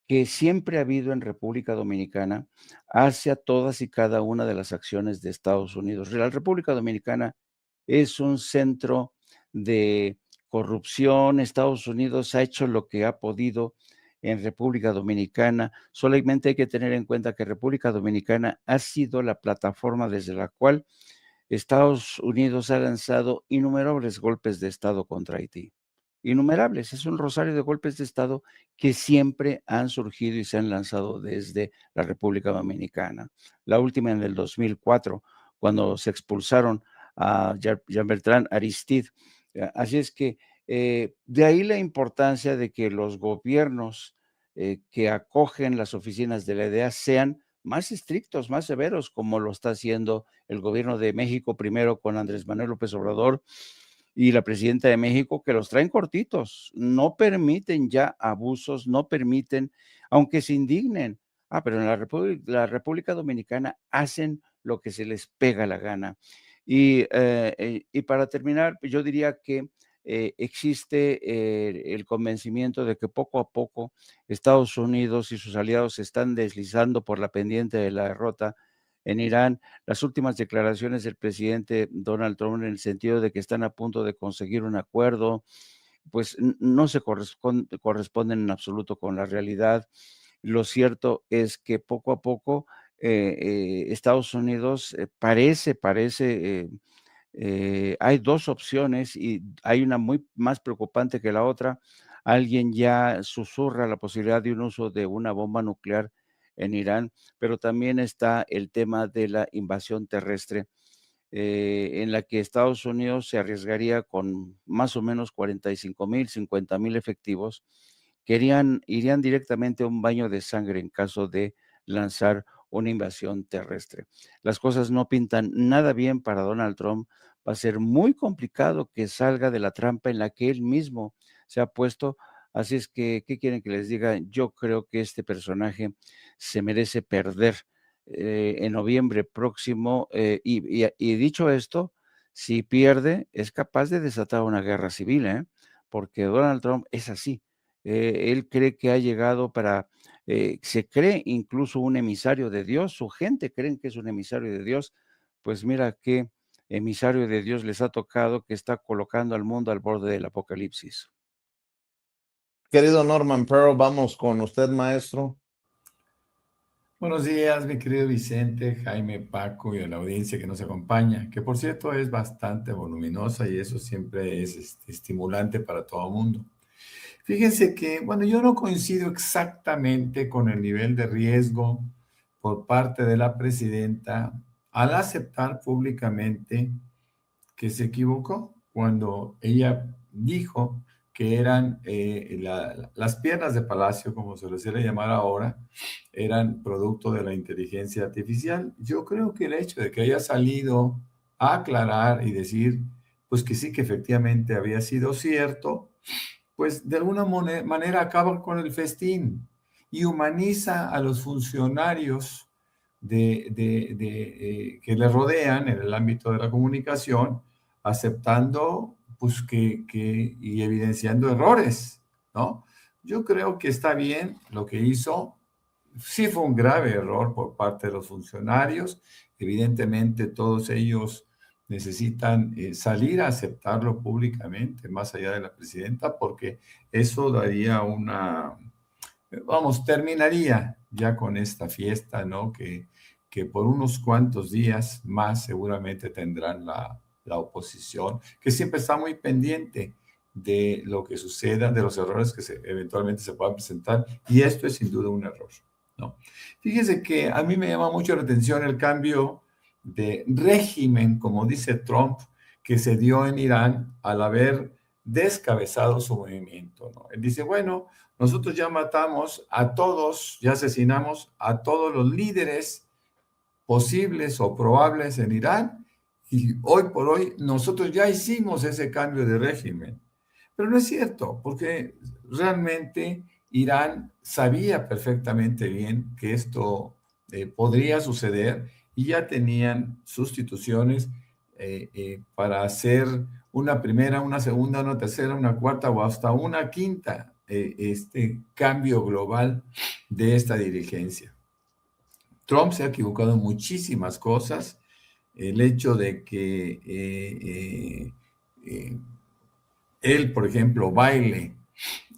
que siempre ha habido en República Dominicana hacia todas y cada una de las acciones de Estados Unidos. La República Dominicana es un centro de corrupción. Estados Unidos ha hecho lo que ha podido en República Dominicana. Solamente hay que tener en cuenta que República Dominicana ha sido la plataforma desde la cual Estados Unidos ha lanzado innumerables golpes de Estado contra Haití. Innumerables, es un rosario de golpes de Estado que siempre han surgido y se han lanzado desde la República Dominicana. La última en el 2004, cuando se expulsaron a Jean Bertrand Aristide. Así es que de ahí la importancia de que los gobiernos que acogen las oficinas de la DEA sean más estrictos, más severos, como lo está haciendo el gobierno de México primero con Andrés Manuel López Obrador y la presidenta de México, que los traen cortitos, no permiten ya abusos, no permiten, aunque se indignen. Pero en la República Dominicana hacen lo que se les pega la gana. Y para terminar, yo diría que existe el convencimiento de que poco a poco Estados Unidos y sus aliados se están deslizando por la pendiente de la derrota en Irán. Las últimas declaraciones del presidente Donald Trump en el sentido de que están a punto de conseguir un acuerdo, pues no se corresponden en absoluto con la realidad. Lo cierto es que poco a poco Estados Unidos hay dos opciones y hay una muy más preocupante que la otra. Alguien ya susurra la posibilidad de un uso de una bomba nuclear en Irán, pero también está el tema de la invasión terrestre, en la que Estados Unidos se arriesgaría con más o menos 45,000, 50,000 efectivos, que irían directamente a un baño de sangre en caso de lanzar una invasión terrestre. Las cosas no pintan nada bien para Donald Trump. Va a ser muy complicado que salga de la trampa en la que él mismo se ha puesto. Así es que, ¿qué quieren que les diga? Yo creo que este personaje se merece perder en noviembre próximo. Y dicho esto, si pierde, es capaz de desatar una guerra civil, porque Donald Trump es así. Él cree que ha llegado se cree incluso un emisario de Dios, su gente creen que es un emisario de Dios. Pues mira qué emisario de Dios les ha tocado, que está colocando al mundo al borde del apocalipsis. Querido Norman Pearl, vamos con usted, maestro. Buenos días, mi querido Vicente, Jaime, Paco y a la audiencia que nos acompaña, que por cierto es bastante voluminosa y eso siempre es estimulante para todo el mundo. Fíjense que, bueno, yo no coincido exactamente con el nivel de riesgo por parte de la presidenta al aceptar públicamente que se equivocó cuando ella dijo que eran las piernas de Palacio, como se les suele llamar ahora, eran producto de la inteligencia artificial. Yo creo que el hecho de que haya salido a aclarar y decir, pues que sí, que efectivamente había sido cierto, pues de alguna manera acaba con el festín y humaniza a los funcionarios que le rodean en el ámbito de la comunicación, aceptando pues y evidenciando errores, ¿no? Yo creo que está bien lo que hizo. Sí fue un grave error por parte de los funcionarios. Evidentemente todos ellos necesitan salir a aceptarlo públicamente, más allá de la presidenta, porque eso daría terminaría ya con esta fiesta, ¿no? Que por unos cuantos días más seguramente tendrán la oposición, que siempre está muy pendiente de lo que suceda, de los errores que eventualmente se puedan presentar, y esto es sin duda un error, ¿no? Fíjese que a mí me llama mucho la atención el cambio de régimen, como dice Trump, que se dio en Irán al haber descabezado su movimiento, ¿no? Él dice, bueno, nosotros ya matamos a todos, ya asesinamos a todos los líderes posibles o probables en Irán, y hoy por hoy nosotros ya hicimos ese cambio de régimen. Pero no es cierto, porque realmente Irán sabía perfectamente bien que esto podría suceder y ya tenían sustituciones para hacer una primera, una segunda, una tercera, una cuarta o hasta una quinta este cambio global de esta dirigencia. Trump se ha equivocado en muchísimas cosas. El hecho de que él, por ejemplo, baile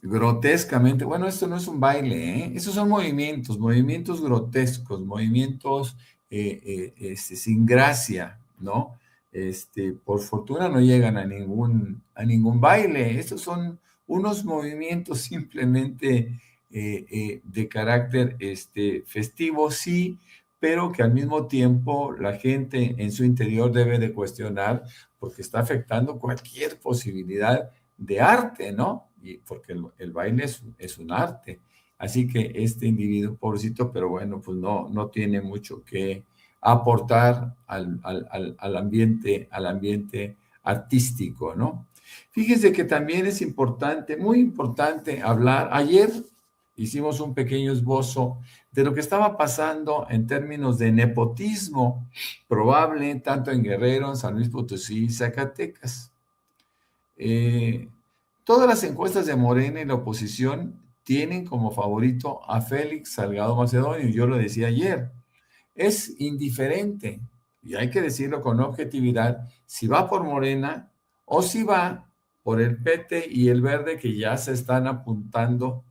grotescamente. Bueno, esto no es un baile, ¿eh? Esos son movimientos, movimientos grotescos, movimientos sin gracia, ¿no? Por fortuna no llegan a ningún baile. Estos son unos movimientos simplemente de carácter festivo, sí, pero que al mismo tiempo la gente en su interior debe de cuestionar porque está afectando cualquier posibilidad de arte, ¿no? Y porque el baile es un arte. Así que este individuo, pobrecito, pero bueno, pues no tiene mucho que aportar al ambiente artístico, ¿no? Fíjense que también es importante, muy importante hablar. Ayer hicimos un pequeño esbozo de lo que estaba pasando en términos de nepotismo probable tanto en Guerrero, en San Luis Potosí y Zacatecas. Todas las encuestas de Morena y la oposición tienen como favorito a Félix Salgado Macedonio. Yo lo decía ayer. Es indiferente, y hay que decirlo con objetividad, si va por Morena o si va por el PT y el Verde que ya se están apuntando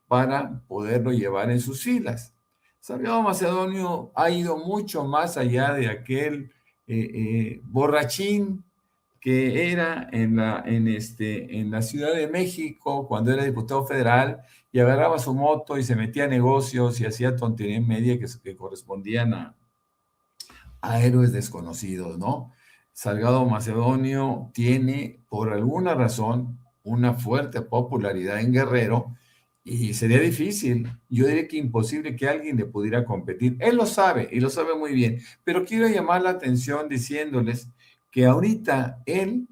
para poderlo llevar en sus filas. Salgado Macedonio ha ido mucho más allá de aquel borrachín que era en la Ciudad de México cuando era diputado federal y agarraba su moto y se metía a negocios y hacía tontería en media que correspondían a héroes desconocidos, ¿no? Salgado Macedonio tiene, por alguna razón, una fuerte popularidad en Guerrero y sería difícil, yo diría que imposible que alguien le pudiera competir. Él lo sabe y lo sabe muy bien, pero quiero llamar la atención diciéndoles que ahorita él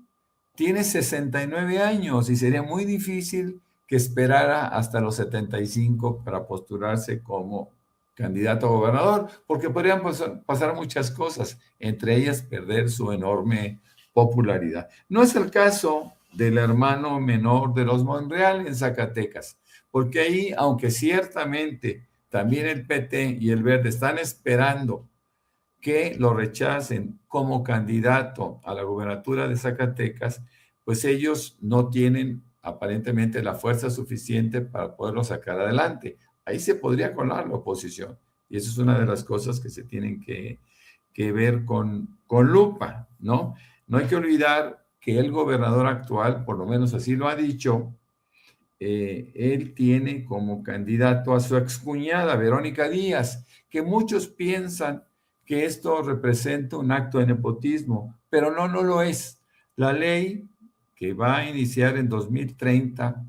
tiene 69 años y sería muy difícil que esperara hasta los 75 para postularse como candidato a gobernador, porque podrían pasar muchas cosas, entre ellas perder su enorme popularidad. No es el caso del hermano menor de los Monreal en Zacatecas, porque ahí, aunque ciertamente también el PT y el Verde están esperando que lo rechacen como candidato a la gobernatura de Zacatecas, pues ellos no tienen aparentemente la fuerza suficiente para poderlo sacar adelante. Ahí se podría colar la oposición. Y eso es una de las cosas que se tienen que ver con lupa, ¿no? No hay que olvidar que el gobernador actual, por lo menos así lo ha dicho, él tiene como candidato a su excuñada, Verónica Díaz, que muchos piensan que esto representa un acto de nepotismo, pero no lo es. La ley que va a iniciar en 2030,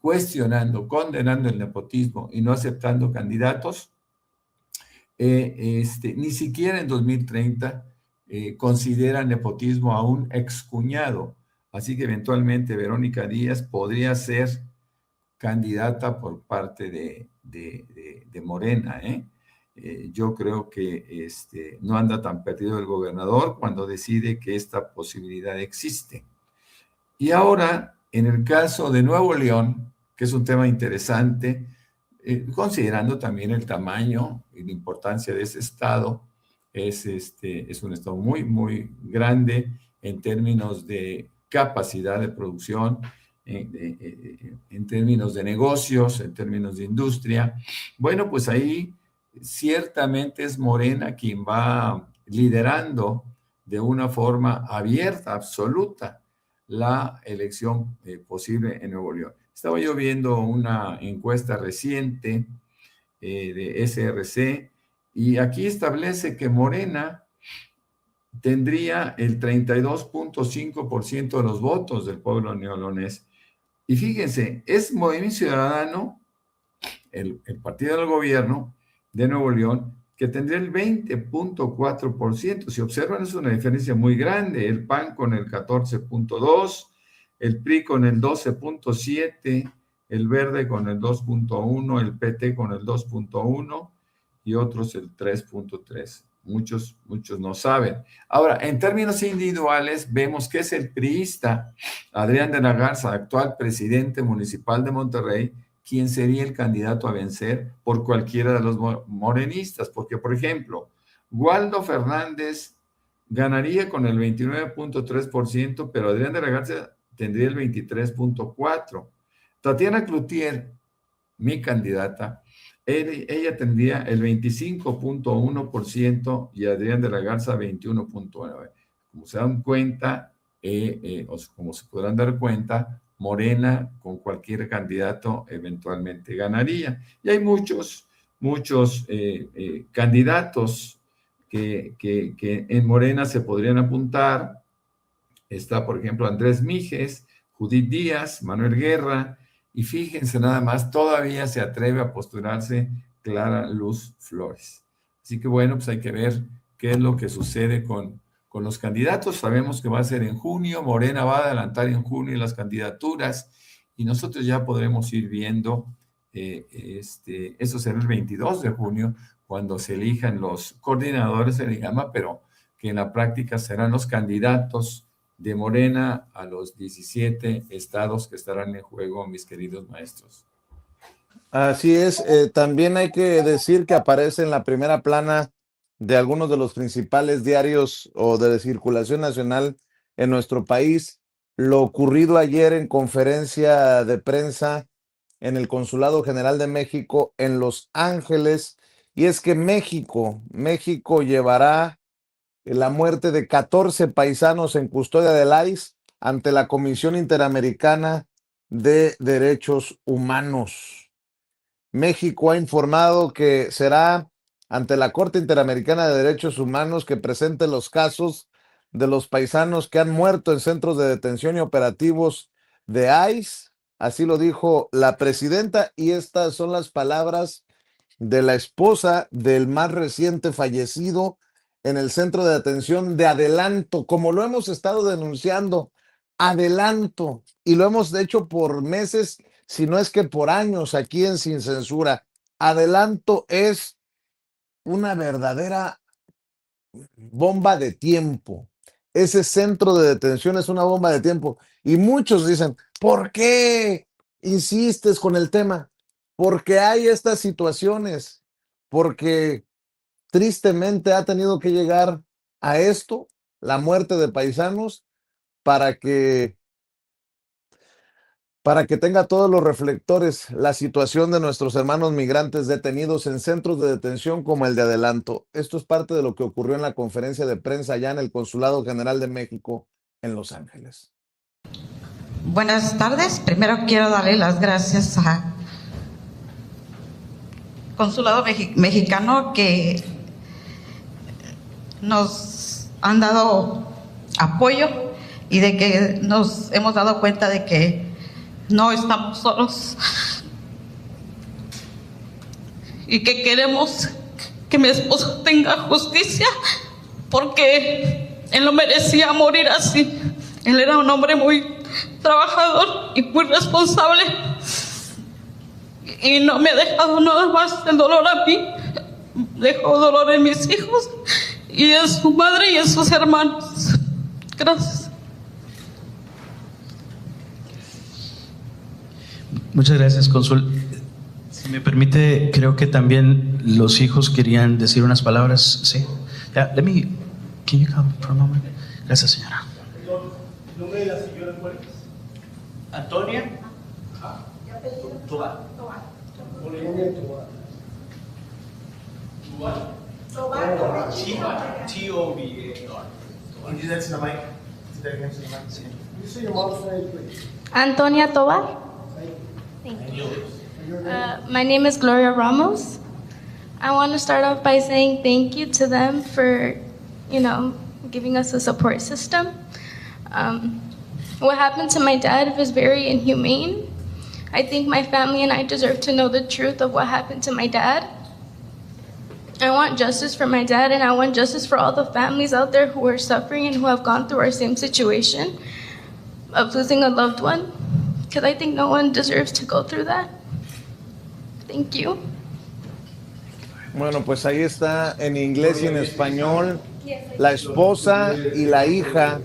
cuestionando, condenando el nepotismo y no aceptando candidatos, ni siquiera en 2030 considera nepotismo a un excuñado. Así que eventualmente Verónica Díaz podría ser candidata por parte de Morena, yo creo que no anda tan perdido el gobernador cuando decide que esta posibilidad existe. Y ahora, en el caso de Nuevo León, que es un tema interesante, considerando también el tamaño y la importancia de ese estado, es un estado muy, muy grande en términos de capacidad de producción, en términos de negocios, en términos de industria. Bueno, pues ahí ciertamente es Morena quien va liderando de una forma abierta, absoluta, la elección posible en Nuevo León. Estaba yo viendo una encuesta reciente de SRC, y aquí establece que Morena tendría el 32.5% de los votos del pueblo neolonés. Y fíjense, es Movimiento Ciudadano, el partido del gobierno de Nuevo León, que tendría el 20.4%. Si observan, es una diferencia muy grande. El PAN con el 14.2%, el PRI con el 12.7%, el Verde con el 2.1%, el PT con el 2.1% y otros el 3.3%. Muchos no saben. Ahora, en términos individuales, vemos que es el priista Adrián de la Garza, actual presidente municipal de Monterrey, quien sería el candidato a vencer por cualquiera de los morenistas. Porque, por ejemplo, Waldo Fernández ganaría con el 29.3%, pero Adrián de la Garza tendría el 23.4%. Tatiana Cloutier, mi candidata, ella tendría el 25.1% y Adrián de la Garza 21.9%. Como se dan cuenta, o como se podrán dar cuenta, Morena con cualquier candidato eventualmente ganaría. Y hay muchos candidatos que en Morena se podrían apuntar. Está, por ejemplo, Andrés Mijes, Judith Díaz, Manuel Guerra, y fíjense nada más, todavía se atreve a postularse Clara Luz Flores. Así que bueno, pues hay que ver qué es lo que sucede con los candidatos. Sabemos que va a ser en junio, Morena va a adelantar en junio las candidaturas y nosotros ya podremos ir viendo, eso será el 22 de junio, cuando se elijan los coordinadores de IGAMA, pero que en la práctica serán los candidatos de Morena a los 17 estados que estarán en juego, mis queridos maestros. Así es, también hay que decir que aparece en la primera plana de algunos de los principales diarios o de circulación nacional en nuestro país lo ocurrido ayer en conferencia de prensa en el Consulado General de México en Los Ángeles, y es que México llevará la muerte de 14 paisanos en custodia del ICE ante la Comisión Interamericana de Derechos Humanos. México ha informado que será ante la Corte Interamericana de Derechos Humanos que presente los casos de los paisanos que han muerto en centros de detención y operativos de ICE. Así lo dijo la presidenta, y estas son las palabras de la esposa del más reciente fallecido en el centro de detención de Adelanto, como lo hemos estado denunciando, Adelanto, y lo hemos hecho por meses, si no es que por años, aquí en Sin Censura. Adelanto es una verdadera bomba de tiempo. Ese centro de detención es una bomba de tiempo. Y muchos dicen, ¿por qué insistes con el tema? Porque hay estas situaciones, porque tristemente ha tenido que llegar a esto, la muerte de paisanos, para que tenga todos los reflectores la situación de nuestros hermanos migrantes detenidos en centros de detención como el de Adelanto. Esto es parte de lo que ocurrió en la conferencia de prensa allá en el Consulado General de México en Los Ángeles. Buenas tardes. Primero quiero darle las gracias al Consulado Mexicano que nos han dado apoyo y de que nos hemos dado cuenta de que no estamos solos y que queremos que mi esposo tenga justicia porque él no merecía morir así. Él era un hombre muy trabajador y muy responsable y no me ha dejado nada más el dolor a mí, dejó dolor en mis hijos y en su madre y en sus hermanos. Gracias. Muchas gracias, cónsul. Si me permite, creo que también los hijos querían decir unas palabras. Sí. Yeah, can you come for a moment? Gracias, señora. ¿El nombre de la señora cuál es? Antonia. Tobar. T-O-B-A-R. Can you do that to the mic? Do that again to the mic. Can you say your mom's name, please? Antonia Tobar. My name is Gloria Ramos. I want to start off by saying thank you to them for, giving us a support system. What happened to my dad was very inhumane. I think my family and I deserve to know the truth of what happened to my dad. I want justice for my dad, and I want justice for all the families out there who are suffering and who have gone through our same situation of losing a loved one, because I think no one deserves to go through that. Thank you. Bueno, pues ahí está en inglés y en español la esposa y la hija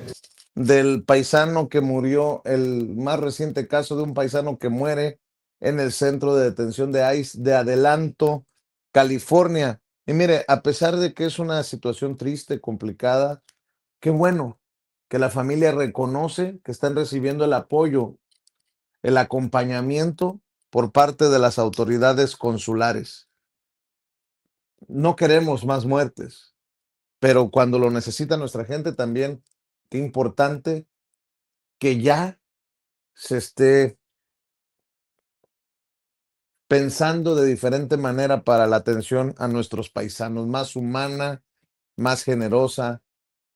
del paisano que murió, el más reciente caso de un paisano que muere en el centro de detención de ICE de Adelanto, California. Y mire, a pesar de que es una situación triste, complicada, qué bueno que la familia reconoce que están recibiendo el apoyo, el acompañamiento por parte de las autoridades consulares. No queremos más muertes, pero cuando lo necesita nuestra gente también, qué importante que ya se esté pensando de diferente manera para la atención a nuestros paisanos, más humana, más generosa,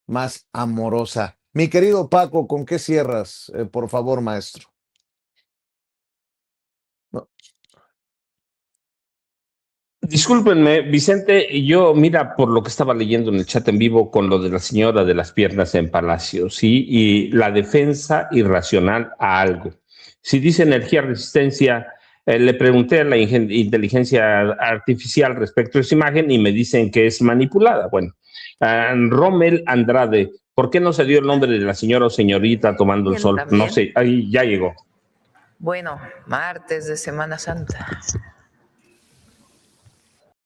más amorosa. Mi querido Paco, ¿con qué cierras, por favor, maestro? No. Discúlpenme, Vicente, yo mira por lo que estaba leyendo en el chat en vivo con lo de la señora de las piernas en Palacio, ¿sí? Y la defensa irracional a algo. Si dice energía resistencia, le pregunté a la inteligencia artificial respecto a esa imagen y me dicen que es manipulada. Bueno, Rommel Andrade, ¿por qué no se dio el nombre de la señora o señorita tomando el sol? También. No sé, ahí ya llegó. Bueno, martes de Semana Santa.